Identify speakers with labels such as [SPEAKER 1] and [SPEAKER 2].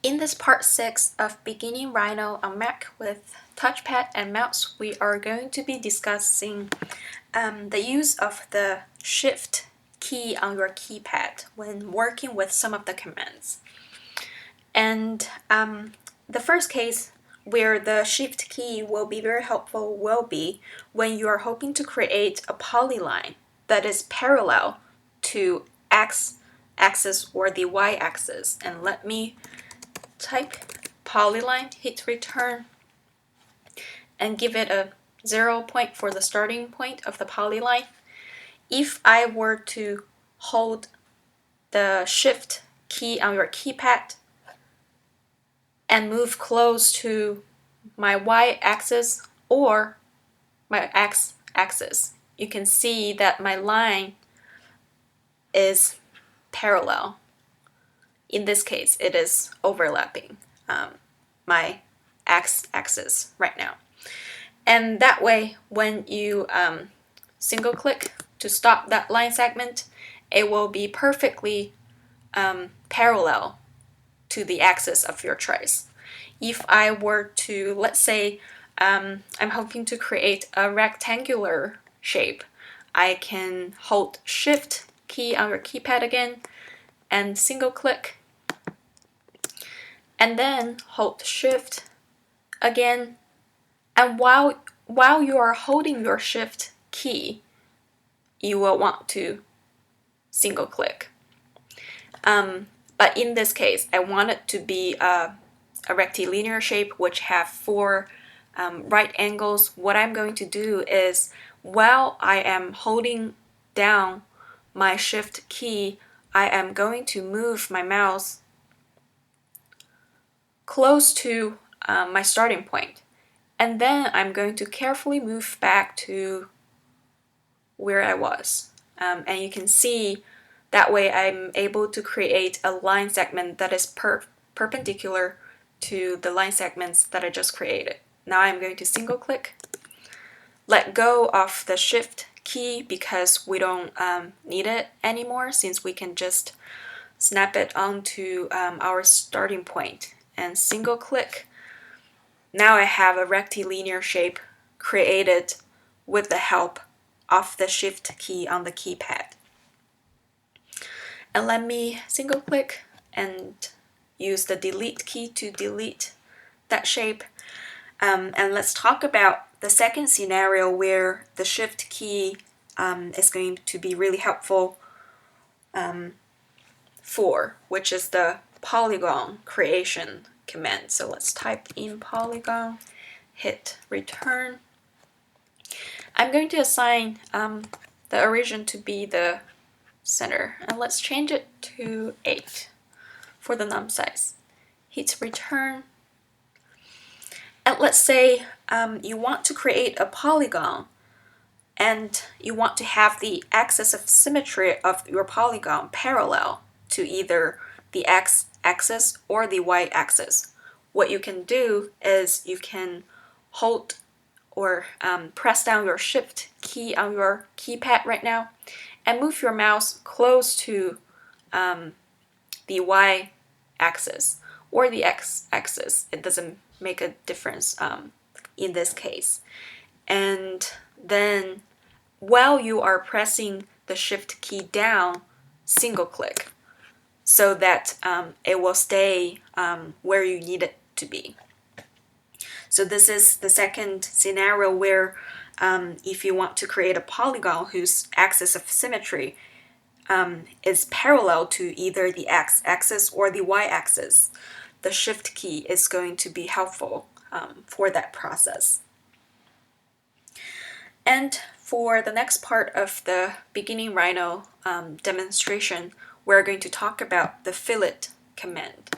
[SPEAKER 1] In this part 6 of Beginning Rhino on Mac with touchpad and mouse, we are going to be discussing the use of the Shift key on your keypad when working with some of the commands. And the first case where the Shift key will be very helpful will be when you are hoping to create a polyline that is parallel to X axis or the Y axis. And let me type polyline, hit return, and give it a 0 point for the starting point of the polyline. If I were to hold the Shift key on your keypad and move close to my Y-axis or my X-axis, you can see that my line is parallel. In this case, it is overlapping my X-axis right now. And that way, when you single click to stop that line segment, it will be perfectly parallel to the axis of your trace. If I were to, let's say, I'm hoping to create a rectangular shape, I can hold Shift key on your keypad again and single click, and then hold Shift again. And while you are holding your Shift key, you will want to single click. But in this case, I want it to be a rectilinear shape which have 4 right angles. What I'm going to do is, while I am holding down my Shift key, I am going to move my mouse close to my starting point. And then I'm going to carefully move back to where I was. And you can see that way I'm able to create a line segment that is perpendicular to the line segments that I just created. Now I'm going to single click, let go of the Shift key because we don't need it anymore, since we can just snap it onto our starting point, and single click. Now I have a rectilinear shape created with the help of the Shift key on the keypad. And let me single click and use the Delete key to delete that shape. And let's talk about the second scenario where the Shift key is going to be really helpful for, which is the polygon creation command. So let's type in polygon, hit return. I'm going to assign the origin to be the center, and let's change it to 8 for the num size. Hit return. And let's say you want to create a polygon and you want to have the axis of symmetry of your polygon parallel to either the x-axis or the y-axis. What you can do is you can hold or press down your Shift key on your keypad right now and move your mouse close to the y-axis or the x-axis. It doesn't make a difference in this case. And then while you are pressing the Shift key down, single click so that it will stay where you need it to be. So this is the second scenario where if you want to create a polygon whose axis of symmetry is parallel to either the x-axis or the y-axis, the Shift key is going to be helpful for that process. And for the next part of the Beginning Rhino demonstration, we're going to talk about the fillet command.